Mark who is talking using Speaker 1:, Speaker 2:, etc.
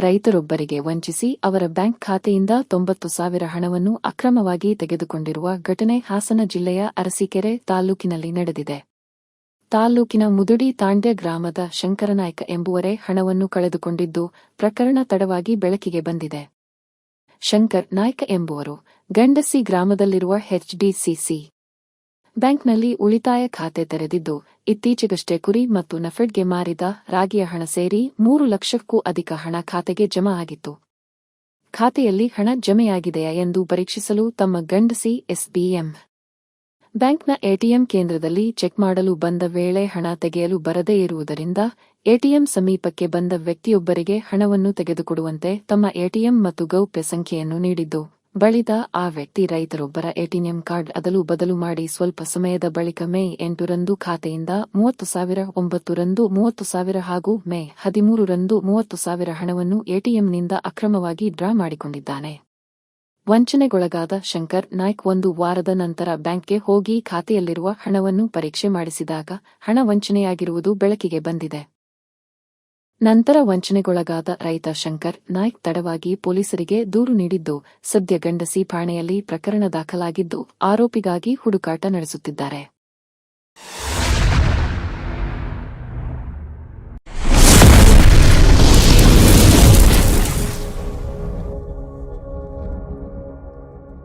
Speaker 1: ರೈತರೊಬ್ಬರಿಗೆ ವಂಚಿಸಿ ಅವರ ಬ್ಯಾಂಕ್ ಖಾತೆಯಿಂದ 90,000 ಹಣವನ್ನು ಅಕ್ರಮವಾಗಿ ತೆಗೆದುಕೊಂಡಿರುವ ಘಟನೆ ಹಾಸನ ಜಿಲ್ಲೆಯ ಅರಸೀಕೆರೆ ತಾಲ್ಲೂಕಿನಲ್ಲಿ ನಡೆದಿದೆ. ತಾಲ್ಲೂಕಿನ ಮುದುಡಿ ತಾಂಡ್ಯ ಗ್ರಾಮದ ಶಂಕರನಾಯ್ಕ ಎಂಬುವರೇ ಹಣವನ್ನು ಕಳೆದುಕೊಂಡಿದ್ದು, ಪ್ರಕರಣ ತಡವಾಗಿ ಬೆಳಕಿಗೆ ಬಂದಿದೆ. ಶಂಕರ್ ನಾಯ್ಕ ಎಂಬುವರು ಗಂಡಸಿ ಗ್ರಾಮದಲ್ಲಿರುವ ಎಚ್ಡಿಸಿಸಿ ಬ್ಯಾಂಕ್ನಲ್ಲಿ ಉಳಿತಾಯ ಖಾತೆ ತೆರೆದಿದ್ದು, ಇತ್ತೀಚೆಗಷ್ಟೇ ಕುರಿ ಮತ್ತು ನಫೆಡ್ಗೆ ಮಾರಿದ ರಾಗಿಯ ಹಣ ಸೇರಿ 3 ಲಕ್ಷಕ್ಕೂ ಅಧಿಕ ಹಣ ಖಾತೆಗೆ ಜಮಾ ಆಗಿತ್ತು. ಖಾತೆಯಲ್ಲಿ ಹಣ ಜಮೆಯಾಗಿದೆಯಾ ಎಂದು ಪರೀಕ್ಷಿಸಲು ತಮ್ಮ ಗಂಡಸಿ ಎಸ್ಬಿಎಂ ಬ್ಯಾಂಕ್ನ ಎಟಿಎಂ ಕೇಂದ್ರದಲ್ಲಿ ಚೆಕ್ ಮಾಡಲು ಬಂದ ವೇಳೆ ಹಣ ತೆಗೆಯಲು ಬರದೇ ಇರುವುದರಿಂದ ಎಟಿಎಂ ಸಮೀಪಕ್ಕೆ ಬಂದ ವ್ಯಕ್ತಿಯೊಬ್ಬರಿಗೆ ಹಣವನ್ನು ತೆಗೆದುಕೊಡುವಂತೆ ತಮ್ಮ ಎಟಿಎಂ ಮತ್ತು ಗೌಪ್ಯ ಸಂಖ್ಯೆಯನ್ನು ನೀಡಿದ್ದು, ಬಳಿಕ ಆ ವ್ಯಕ್ತಿ ರೈತರೊಬ್ಬರ ಎಟಿಎಂ ಕಾರ್ಡ್ ಅದಲು ಬದಲು ಮಾಡಿ ಸ್ವಲ್ಪ ಸಮಯದ ಬಳಿಕ ಮೇ 8ರಂದು ಖಾತೆಯಿಂದ 30,000, 9ರಂದು 30,000 ಹಾಗೂ ಮೇ 13ರಂದು 30,000 ಹಣವನ್ನು ಎಟಿಎಂನಿಂದ ಅಕ್ರಮವಾಗಿ ಡ್ರಾ ಮಾಡಿಕೊಂಡಿದ್ದಾನೆ. ವಂಚನೆಗೊಳಗಾದ ಶಂಕರ್ ನಾಯ್ಕ್ 1 ವಾರದ ನಂತರ ಬ್ಯಾಂಕ್ಗೆ ಹೋಗಿ ಖಾತೆಯಲ್ಲಿರುವ ಹಣವನ್ನು ಪರೀಕ್ಷೆ ಮಾಡಿಸಿದಾಗ ಹಣ ವಂಚನೆಯಾಗಿರುವುದು ಬೆಳಕಿಗೆ ಬಂದಿದೆ. ನಂತರ ವಂಚನೆಗೊಳಗಾದ ರೈತ ಶಂಕರ್ ನಾಯ್ಕ್ ತಡವಾಗಿ ಪೊಲೀಸರಿಗೆ ದೂರು ನೀಡಿದ್ದು, ಸದ್ಯ ಗಂಡಸಿ ಠಾಣೆಯಲ್ಲಿ ಪ್ರಕರಣ ದಾಖಲಾಗಿದ್ದು, ಆರೋಪಿಗಾಗಿ ಹುಡುಕಾಟ ನಡೆಸುತ್ತಿದ್ದಾರೆ.